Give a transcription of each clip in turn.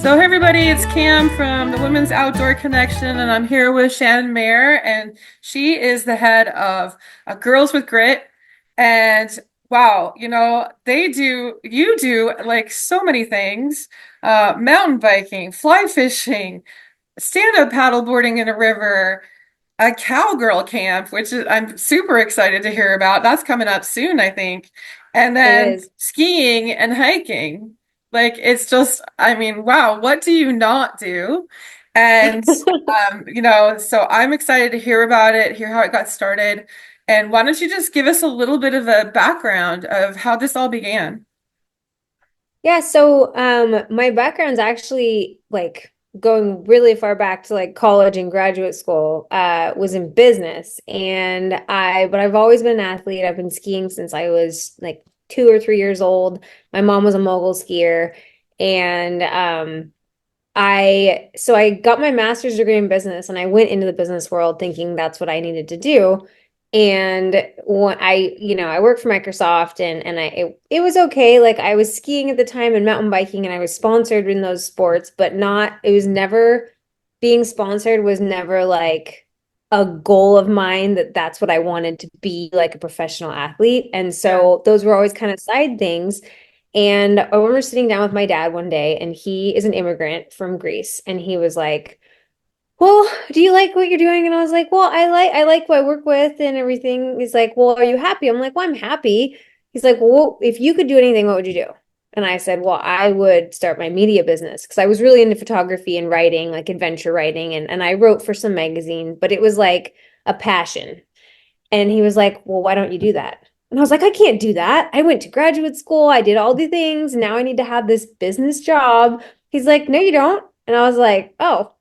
So, hey everybody, it's Cam from the Women's Outdoor Connection, and I'm here with Shannon Mahre, and she is the head of Girls with Grit. And wow, you do like so many things, mountain biking, fly fishing, stand-up paddleboarding in a river, a cowgirl camp, which I'm super excited to hear about. That's coming up soon, I think. And It then is. skiing and hiking. Like it's just, I mean, wow, what do you not do? And so I'm excited to hear about it, hear how it got started. And why don't you just give us a little bit of a background of how this all began? Yeah, so my background's actually like going really far back to like college and graduate school, was in business. But I've always been an athlete. I've been skiing since I was like 2 or 3 years old. My mom was a mogul skier. And I got my master's degree in business and I went into the business world thinking that's what I needed to do. And when I worked for Microsoft and it was okay. Like I was skiing at the time and mountain biking and I was sponsored in those sports, but not, it was never being sponsored was never like a goal of mine that that's what I wanted to be like a professional athlete. And Yeah. so those were always kind of side things. And I remember sitting down with my dad one day, and he is an immigrant from Greece, and he was like, "Well, do you like what you're doing?" And I was like, "Well, I like who I work with and everything." He's like, "Well, are you happy?" I'm like, "Well, I'm happy." He's like, "Well, if you could do anything, what would you do?" And I said, "Well, I would start my media business because I was really into photography and writing, like adventure writing, and I wrote for some magazine, but it was like a passion." And he was like, "Well, why don't you do that?" And I was like, "I can't do that. I went to graduate school. I did all the things. Now I need to have this business job." He's like, "No, you don't." And I was like, "Oh."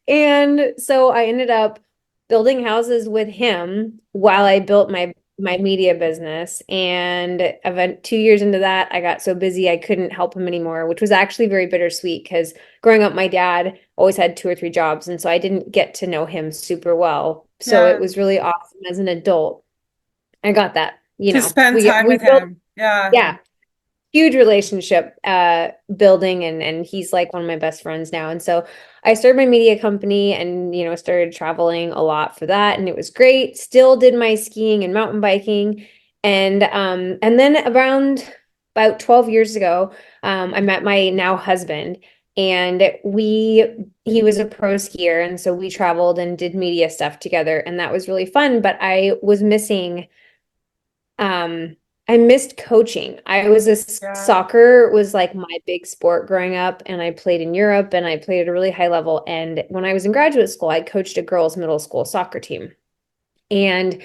And so I ended up building houses with him while I built my media business. And about 2 years into that, I got so busy I couldn't help him anymore, which was actually very bittersweet because growing up, my dad always had two or three jobs, and so I didn't get to know him super well. So it Yeah. was really awesome as an adult. I got that, To spend time we with built, him. Yeah. yeah, huge relationship building, and he's like one of my best friends now. And so I started my media company and started traveling a lot for that, and it was great. Still did my skiing and mountain biking. And then around about 12 years ago, I met my now husband, and he was a pro skier, and so we traveled and did media stuff together, and that was really fun. But um, I missed coaching. I was a Yeah. soccer was like my big sport growing up, and I played in Europe and I played at a really high level. And when I was in graduate school, I coached a girls' middle school soccer team. And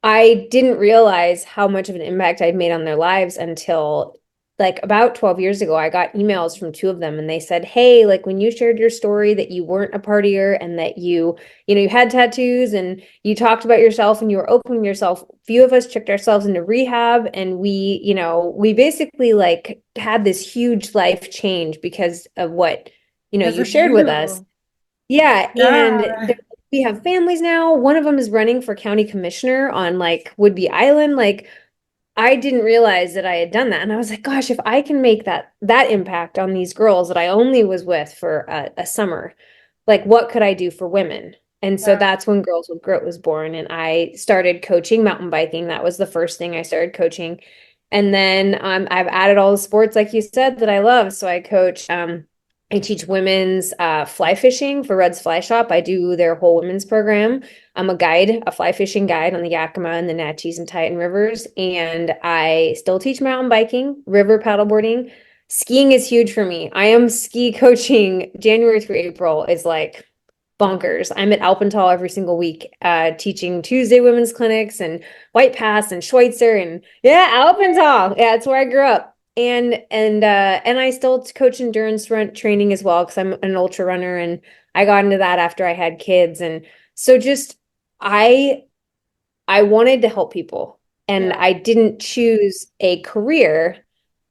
I didn't realize how much of an impact I'd made on their lives until like about 12 years ago. I got emails from two of them and they said, "Hey, like when you shared your story that you weren't a partier and that you had tattoos and you talked about yourself and you were open with yourself, a few of us checked ourselves into rehab and we basically like had this huge life change because of what, Because you of shared with us." you. Yeah, and Yeah. we have families now. One of them is running for county commissioner on like Woodby Island. Like I didn't realize that I had done that. And I was like, gosh, if I can make that impact on these girls that I only was with for a summer, like what could I do for women? And so Yeah. that's when Girls with Grit was born. And I started coaching mountain biking. That was the first thing I started coaching. And then I've added all the sports, like you said, that I love. So I teach women's fly fishing for Red's Fly Shop. I do their whole women's program. I'm a guide, a fly fishing guide on the Yakima and the Natchez and Titan rivers. And I still teach mountain biking, river paddleboarding. Skiing is huge for me. I am ski coaching January through April is like bonkers. I'm at Alpental every single week, teaching Tuesday women's clinics and White Pass and Schweitzer and yeah, Alpental. Yeah, it's where I grew up. And I still coach endurance run training as well because I'm an ultra runner and I got into that after I had kids. And so just I I wanted to help people and Yeah. I didn't choose a career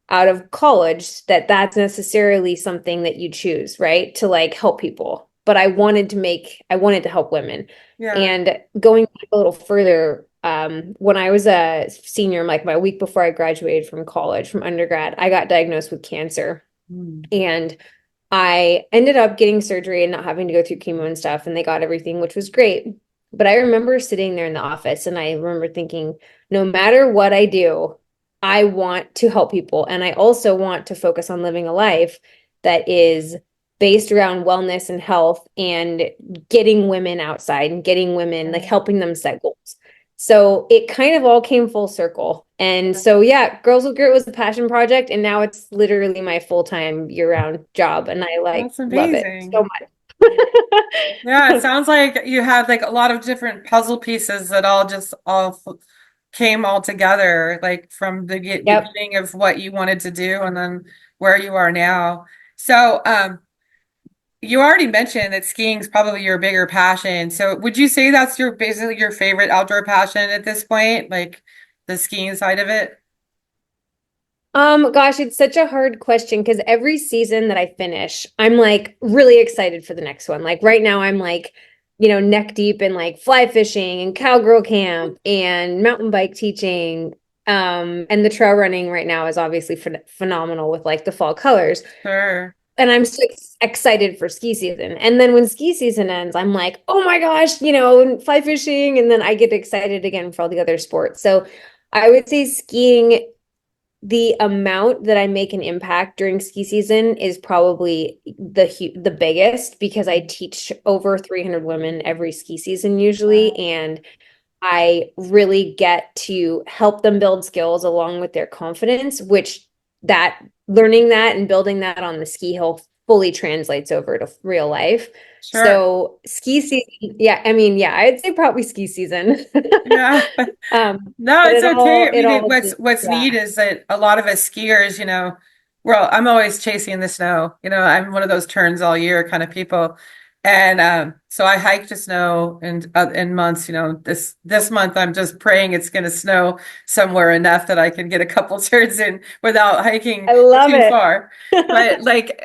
out of college that's necessarily something that you choose, right? To like help people. But I wanted to help women. Yeah. And going back a little further, when I was a senior, like my week before I graduated from college, from undergrad, I got diagnosed with cancer. Mm. And I ended up getting surgery and not having to go through chemo and stuff, and they got everything, which was great. But I remember sitting there in the office and I remember thinking, no matter what I do, I want to help people. And I also want to focus on living a life that is based around wellness and health and getting women outside and getting women, like helping them set goals. So it kind of all came full circle. And so, yeah, Girls with Grit was a passion project. And now it's literally my full-time year-round job. And I like That's love it so amazing. Yeah, it much. sounds like you had like a lot of different puzzle pieces that came all together, like from the Yep. beginning of what you wanted to do and then where you are now. So, you already mentioned that skiing is probably your bigger passion. So, would you say that's your basically your favorite outdoor passion at this point, like the skiing side of it? Gosh, it's such a hard question because every season that I finish, I'm like really excited for the next one. Like right now, I'm like, neck deep in like fly fishing and cowgirl camp and mountain bike teaching. And the trail running right now is obviously phenomenal with like the fall colors. Sure. And I'm so excited for ski season. And then when ski season ends, I'm like, oh my gosh, fly fishing. And then I get excited again for all the other sports. So I would say skiing, the amount that I make an impact during ski season is probably the biggest because I teach over 300 women every ski season usually, Wow. and I really get to help them build skills along with their confidence, which that learning that and building that on the ski hill fully translates over to real life. Sure. So ski season, yeah, I mean, yeah, I'd say probably ski season. Yeah. No, But it's okay. I it mean, all just, what's yeah. neat is that a lot of us skiers, well, I'm always chasing the snow. I'm one of those turns all year kind of people. And so I hike to snow in months, this month I'm just praying it's going to snow somewhere enough that I can get a couple turns in without hiking I love too it. far. But like,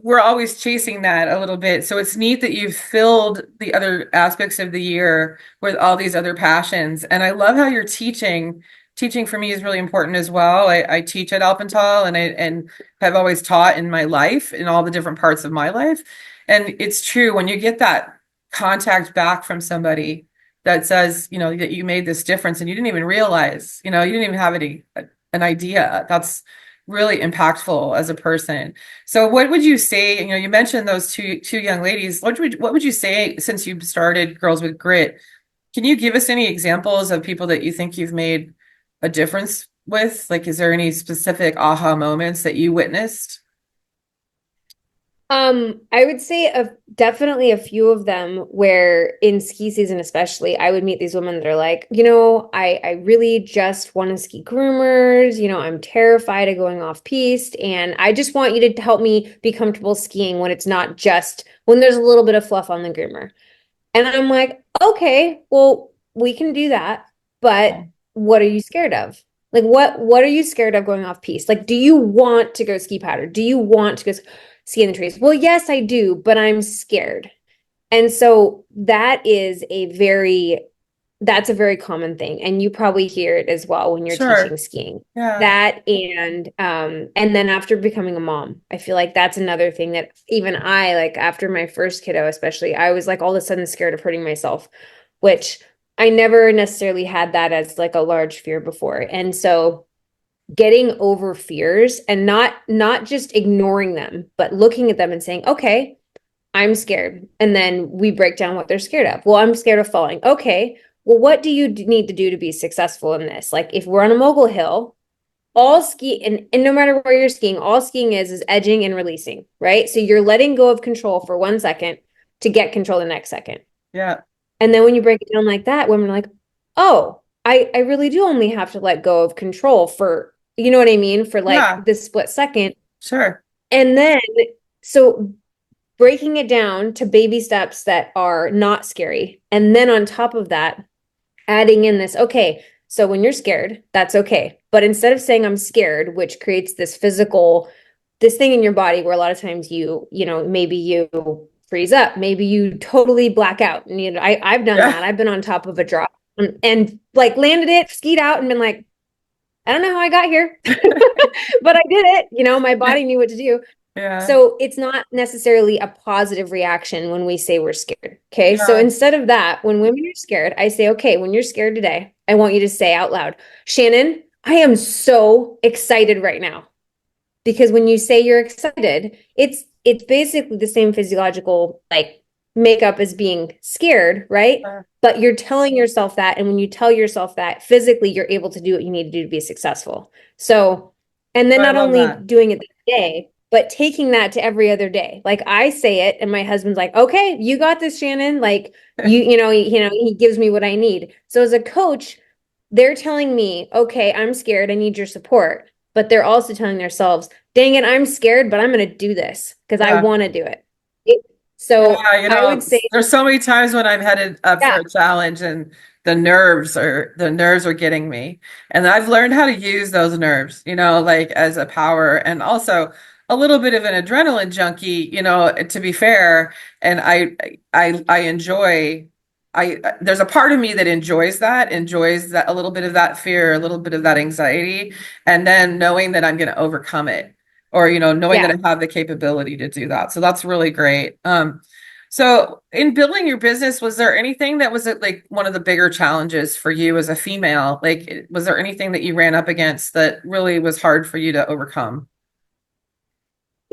we're always chasing that a little bit. So it's neat that you've filled the other aspects of the year with all these other passions. And I love how you're teaching. Teaching for me is really important as well. I teach at Alpental and have always taught in my life, in all the different parts of my life. And it's true when you get that contact back from somebody that says, that you made this difference and you didn't even realize, you didn't even have an idea. That's really impactful as a person. So what would you say, you mentioned those two young ladies. What would you say since you started Girls with Grit? Can you give us any examples of people that you think you've made a difference with? Like, is there any specific aha moments that you witnessed? I would say definitely a few of them where in ski season especially, I would meet these women that are like, I really just want to ski groomers, I'm terrified of going off piste and I just want you to help me be comfortable skiing when it's not just when there's a little bit of fluff on the groomer. And I'm like, okay, well, we can do that, but what are you scared of? Like what are you scared of going off piste? Like, do you want to go ski powder? Do you want to go ski in the trees? Well, yes, I do, but I'm scared. And so that's a very common thing. And you probably hear it as well when you're teaching Sure. skiing. Yeah. That and then after becoming a mom, I feel like that's another thing that even I, like after my first kiddo, especially, I was like all of a sudden scared of hurting myself, which I never necessarily had that as like a large fear before. And so getting over fears and not just ignoring them, but looking at them and saying, okay, I'm scared. And then we break down what they're scared of. Well, I'm scared of falling. Okay. Well, what do you need to do to be successful in this? Like if we're on a mogul hill, all ski and no matter where you're skiing, all skiing is edging and releasing, right? So you're letting go of control for 1 second to get control the next second. Yeah. And then when you break it down like that, women are like, oh, I really do only have to let go of control for, you know what I mean? For like Yeah. this split second. Sure. And then so breaking it down to baby steps that are not scary. And then on top of that, adding in this, okay, so when you're scared, that's okay. But instead of saying I'm scared, which creates this thing in your body where a lot of times maybe you freeze up, maybe you totally black out. And I've done Yeah. that. I've been on top of a drop and like landed it, skied out and been like, I don't know how I got here, but I did it. My body knew what to do. Yeah. So it's not necessarily a positive reaction when we say we're scared. Okay. So Yeah. instead of that, when women are scared, I say, okay, when you're scared today, I want you to say out loud, Shannon, I am so excited right now. Because when you say you're excited, it's basically the same physiological like makeup as being scared, right? But you're telling yourself that, and when you tell yourself that physically, you're able to do what you need to do to be successful. So, and then I not love only that. doing it that day, but taking that to every other day. Like I say it, and my husband's like, "Okay, you got this, Shannon." Like he gives me what I need. So as a coach, they're telling me, "Okay, I'm scared. I need your support." But they're also telling themselves, dang it, I'm scared, but I'm going to do this because I Yeah. want to do it. So Yeah, I would say, there's so many times when I'm headed up for yeah, a challenge and the nerves are getting me. And I've learned how to use those nerves, like as a power and also a little bit of an adrenaline junkie, to be fair. And I enjoy there's a part of me that enjoys that a little bit of that fear, a little bit of that anxiety, and then knowing that I'm going to overcome it or knowing that yeah. I have the capability to do that. So that's really great. So in building your business, was there anything that was like one of the bigger challenges for you as a female? Like, was there anything that you ran up against that really was hard for you to overcome?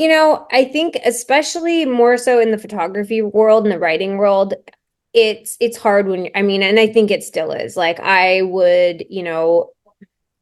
I think especially more so in the photography world and the writing world, it's hard when I mean, and I think it still is. Like I would,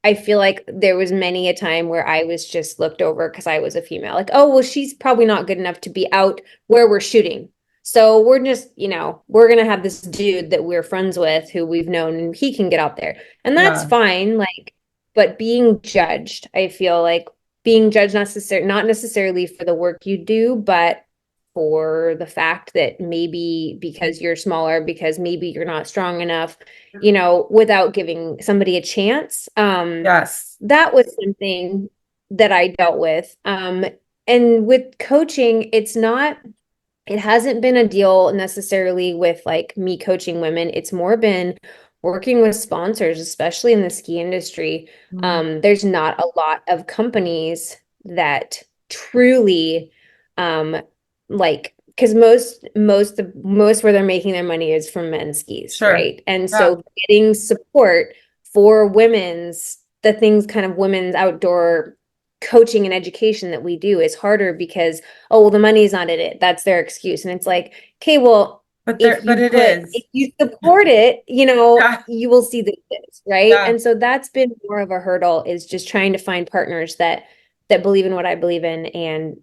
I feel like there was many a time where I was just looked over because I was a female. Like, oh, well, she's probably not good enough to be out where we're shooting. So we're just, we're gonna have this dude that we're friends with who we've known and he can get out there. And that's Yeah, fine. Like, but being judged, I feel like being judged not necessarily for the work you do, but for the fact that maybe because you're smaller, because maybe you're not strong enough, without giving somebody a chance. yes, That was something that I dealt with. And with coaching, it hasn't been a deal necessarily with like me coaching women. It's more been working with sponsors, especially in the ski industry. mm, There's not a lot of companies that truly um like because most where they're making their money is from men's skis, sure. right? And Yeah, so getting support for the things kind of women's outdoor coaching and education that we do is harder because oh, well, the money's not in it. That's their excuse. And it's like, okay, well, but it if is. you support it, Yeah, you will see that it is, right? yeah, And so that's been more of a hurdle is just trying to find partners that believe in what I believe in and,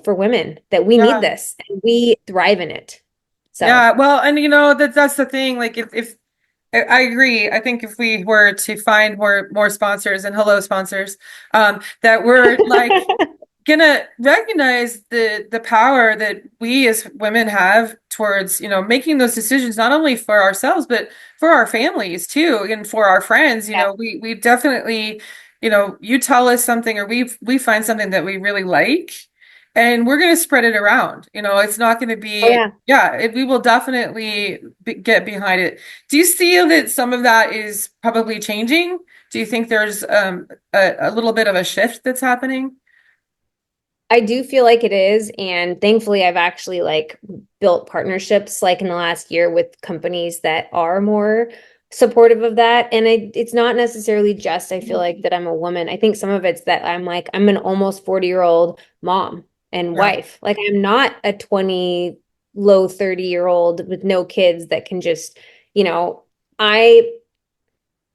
for women that we need yeah. this and we thrive in it. So, Yeah, well, and that's the thing. Like, if I agree, I think if we were to find more sponsors and hello sponsors, that we're like gonna recognize the power that we as women have towards making those decisions not only for ourselves but for our families too and for our friends. yeah. We definitely you tell us something or we find something that we really like and we're going to spread it around. It's not going to Oh be, yeah. yeah, we will definitely get behind it. Do you see that some of that is probably changing? Do you think there's a little bit of a shift that's happening? I do feel like it is, and thankfully I've actually like built partnerships like in the last year with companies that are more supportive of that. And it's not necessarily just I feel like that I'm a woman. I think some of it's that I'm an almost 40-year-old mom and Yeah, wife. Like I'm not a 20 low 30-year-old with no kids that can just, you know, I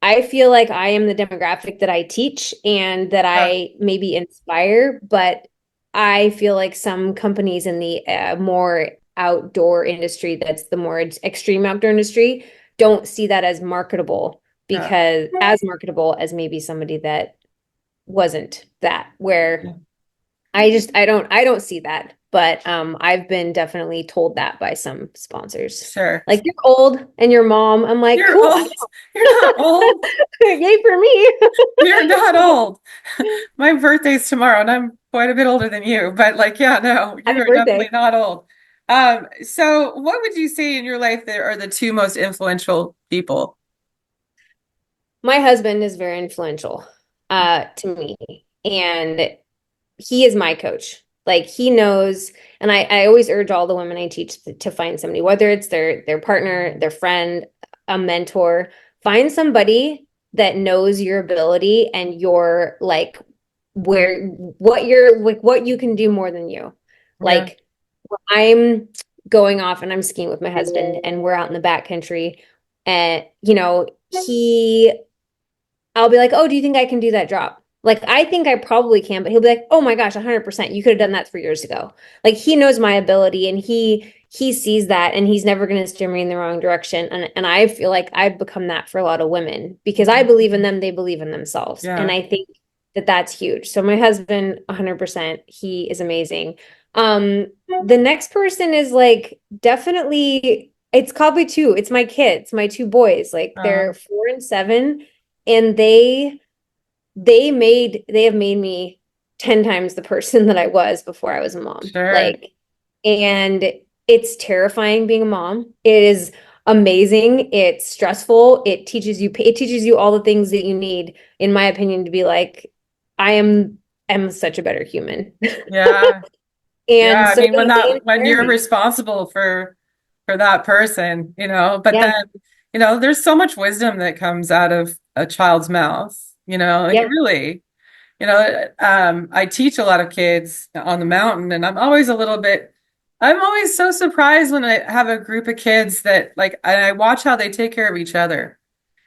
I feel like I am the demographic that I teach and that yeah, I maybe inspire, but I feel like some companies in the more outdoor industry, that's the more extreme outdoor industry, don't see that as marketable yeah. because as marketable as maybe somebody that wasn't that, where Yeah. I don't see that. But I've been definitely told that by some sponsors. Sure. Like you're old and your mom. I'm like, You're cool, I old. You're not old. know. Yay for me. You're not old. My birthday's tomorrow, and I'm quite a bit older than you. But like, yeah, no, you Happy are definitely birthday. not old. So what would you say in your life that are the two most influential people? My husband is very influential. to me. And he is my coach. Like he knows, and I always urge all the women I teach to find somebody, whether it's their partner, their friend, a mentor, find somebody that knows your ability and your like where what you're like what you can do more than you. Yeah, Like I'm going off and I'm skiing with my husband and we're out in the backcountry and he I'll be like, "Oh, do you think I can do that drop?" Like, I think I probably can, but he'll be like, "Oh my gosh, 100%. You could have done that 3 years ago." Like, he knows my ability and he sees that and he's never going to steer me in the wrong direction. And I feel like I've become that for a lot of women because I believe in them, they believe in themselves. And yeah, I think that that's huge. So my husband, 100%, he is amazing. Um, the next person is like definitely it's probably two. It's my kids, my two boys. Like they're um, 4 and 7 and they have made me 10 times the person that I was before I was a mom. sure. Like, and it's terrifying being a mom. It is amazing. It's stressful. It teaches you all the things that you need, in my opinion, to be like, I am such a better human. Yeah. Yeah, And I so mean they when inspire you're me. responsible for that person, but Yeah. then, there's so much wisdom that comes out of a child's mouth, like Yeah. really. I teach a lot of kids on the mountain, and I'm always so surprised when I have a group of kids that like, and I watch how they take care of each other.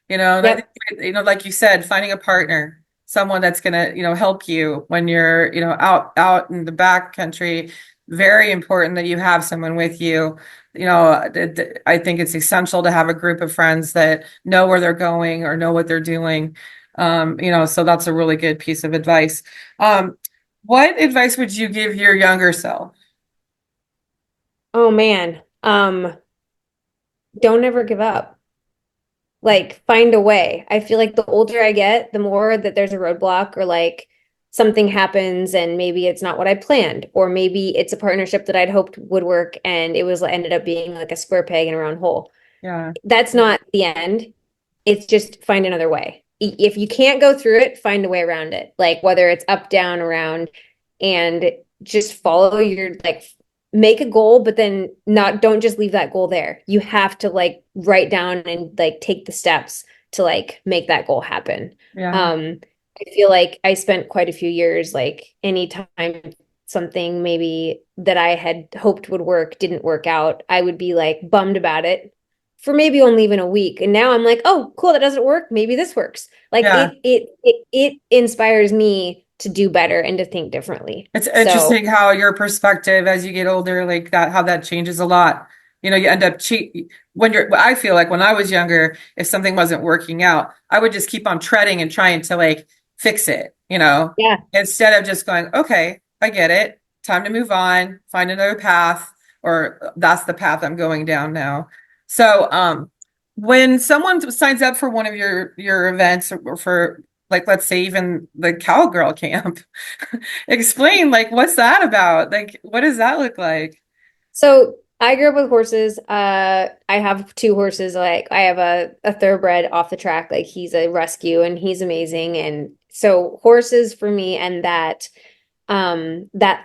And I think, Yep. like you said, finding a partner, someone that's gonna, help you when you're, out in the back country, very important that you have someone with you. I think it's essential to have a group of friends that know where they're going or know what they're doing. So that's a really good piece of advice. What advice would you give your younger self? Oh man. Don't ever give up. Like find a way. I feel like the older I get, the more that there's a roadblock or like something happens and maybe it's not what I planned, or maybe it's a partnership that I'd hoped would work and it was ended up being like a square peg in a round hole. Yeah, That's not the end. It's just find another way. If you can't go through it, find a way around it. Like whether it's up, down, around, and just follow your like make a goal, but then not don't just leave that goal there. You have to like write down and like take the steps to like make that goal happen. yeah, Um, I feel like I spent quite a few years like anytime something maybe that I had hoped would work didn't work out, I would be like bummed about it for maybe only even a week. And now I'm like, oh, cool, that doesn't work. Maybe this works. Like yeah. it inspires me to do better and to think differently. It's So interesting how your perspective as you get older, like that, how that changes a lot. You end up I feel like when I was younger, if something wasn't working out, I would just keep on treading and trying to like fix it, yeah. instead of just going, okay, I get it. Time to move on, find another path, or that's the path I'm going down now. So, when someone signs up for one of your events or for like, let's say even the cowgirl camp, explain, like, what's that about? Like, what does that look like? So I grew up with horses. I have two horses. Like I have a thoroughbred off the track. Like he's a rescue and he's amazing. And so horses for me and that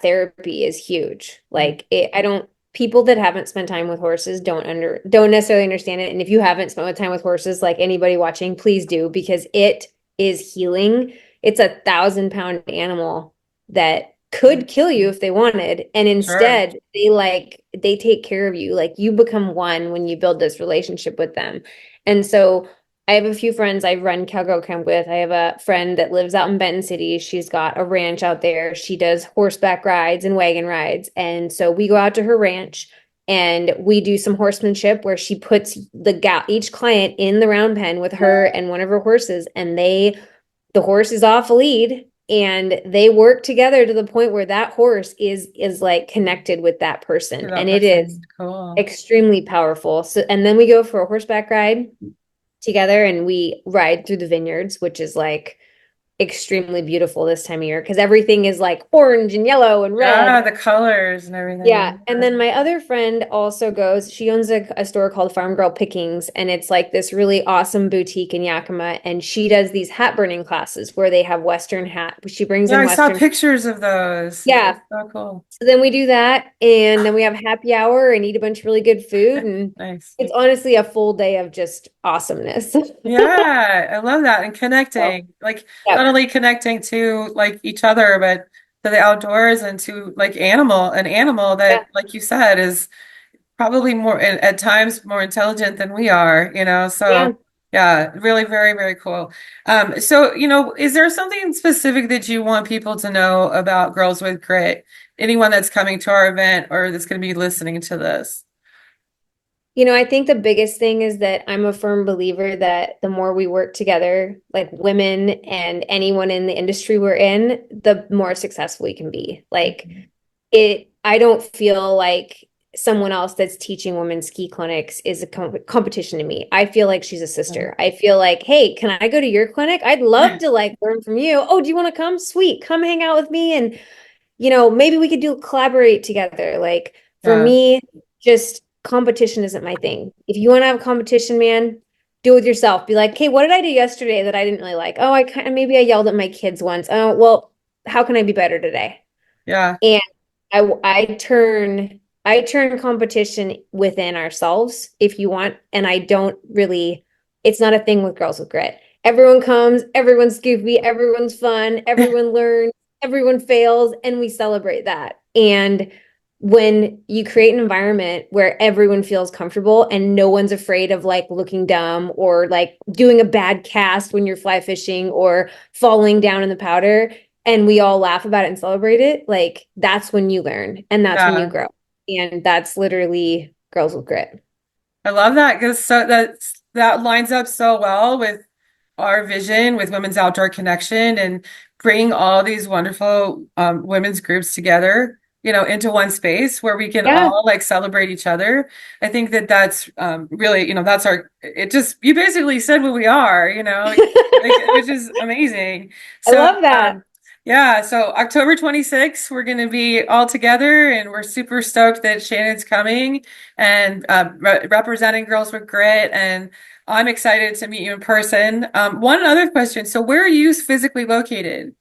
therapy is huge. Like I don't people that haven't spent time with horses don't necessarily understand it. And if you haven't spent time with horses, like anybody watching, please do because it is healing. It's a 1,000 pound animal that could kill you if they wanted. And Sure. instead, they take care of you. Like you become one when you build this relationship with them. And so I have a few friends I run cowgirl camp with. I have a friend that lives out in Benton City. She's got a ranch out there. She does horseback rides and wagon rides. And so we go out to her ranch and we do some horsemanship where she puts each client in the round pen with her and one of her horses and the horse is off a lead and they work together to the point where that horse is like connected with that To person that and it is person. Cool. extremely powerful. So and then we go for a horseback ride together and we ride through the vineyards, which is like extremely beautiful this time of year because everything is like orange and yellow and Yeah, red. the colors and Yeah. everything. And then my other friend also goes, she owns a store called Farm Girl Pickings, and it's like this really awesome boutique in Yakima. And she does these hat burning classes where they have Western hat. She brings Yeah, in I saw Western. pictures of those. Yeah. So cool. So then we do that, and then we have happy hour and eat a bunch of really good food. And Nice. it's honestly a full day of just awesomeness. Yeah, I love that. And So, connecting, like yeah. not only connecting to like each other, but to the outdoors and to like an animal Yeah. that, like you said, is probably more at times more intelligent than we are, you know. Yeah. So yeah, really very, very cool. So, is there something specific that you want people to know about Girls with Grit? Anyone that's coming to our event or that's going to be listening to this? I think the biggest thing is that I'm a firm believer that the more we work together, like women and anyone in the industry we're in, the more successful we can be. Like I don't feel like someone else that's teaching women ski clinics is a competition to me. I feel like she's a sister. I feel like, hey, can I go to your clinic? I'd love to like learn from you. Oh, do you want to come? Sweet. Come hang out with me. And maybe we could collaborate together. Like for Yeah, me, just competition isn't my thing. If you want to have competition, man, do it with yourself. Be like, hey, what did I do yesterday that I didn't really like? Oh, maybe I yelled at my kids once. Oh, well, how can I be better today? yeah, And I turn competition within ourselves if you want, and I don't really. It's not a thing with Girls with Grit. Everyone comes, everyone's goofy, everyone's fun, everyone learns, everyone fails, and we celebrate that. And when you create an environment where everyone feels comfortable and no one's afraid of like looking dumb or like doing a bad cast when you're fly fishing or falling down in the powder, and we all laugh about it and celebrate it, like that's when you learn and that's when you yeah. grow. And that's literally Girls with Grit. I love that because that lines up so well with our vision with Women's Outdoor Connection and bringing all these wonderful women's groups together, into one space where we can Yeah. all like celebrate each other. I think that that's really, that's you basically said what we are, like, which is amazing. I So, love that. yeah, so October 26th, we're going to be all together and we're super stoked that Shannon's coming and representing Girls with Grit. And I'm excited to meet you in person. One other question. So where are you physically located?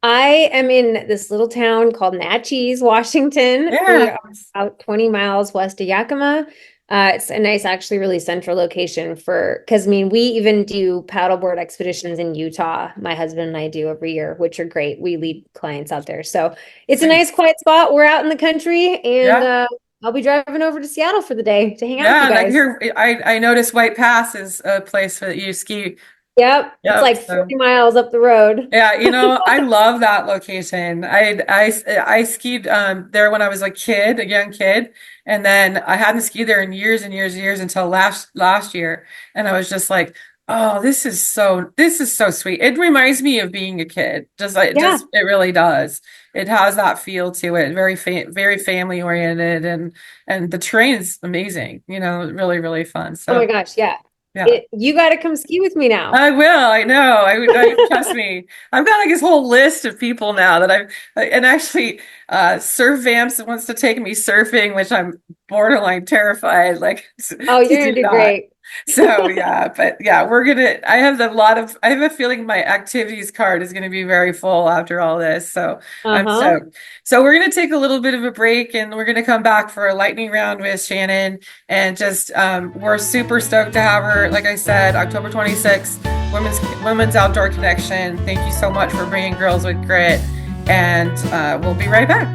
I am in this little town called Natchez, Washington. We Yeah. are about 20 miles west of Yakima. It's a nice, actually, really central location because I mean, we even do paddleboard expeditions in Utah. My husband and I do every year, which are great. We lead clients out there. So it's a Sweet. nice, quiet spot. We're out in the country, and Yeah. I'll be driving over to Seattle for the day to hang out with you Yeah. And I guys. hear, I noticed White Pass is a place that you ski. Yep. It's Yep. like So. 40 miles up the road. Yeah, I love that location. I skied there when I was a young kid, and then I hadn't skied there in years and years and years until last year, and I was just like, oh, this is so sweet. It reminds me of being a kid. Yeah. It really does. It has that feel to it, very family oriented, and the terrain is amazing. Really really fun. Oh my So gosh. Yeah. yeah. You got to come ski with me now. I will. I know. Trust me. I've got like this whole list of people now that and actually, Surf Vamps wants to take me surfing, which I'm borderline terrified, like Oh, to you're do gonna do that. great. So yeah, but yeah, I have a feeling my activities card is gonna be very full after all this. So I'm Uh-huh. stoked. So we're gonna take a little bit of a break and we're gonna come back for a lightning round with Shannon and just we're super stoked to have her. Like I said, October 26th, Women's Outdoor Connection. Thank you so much for bringing Girls with Grit, and we'll be right back.